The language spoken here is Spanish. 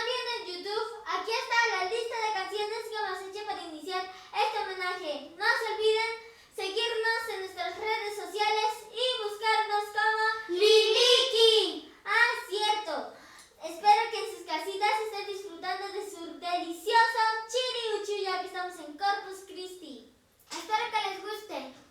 están viendo en YouTube, aquí está la lista de canciones que hemos hecho para iniciar este homenaje. No se olviden seguirnos en nuestras redes sociales y buscarnos como Liliki. Ah, cierto. Espero que en sus casitas estén disfrutando de su delicioso chiriuchu ya que estamos en Corpus Christi. Espero que les guste.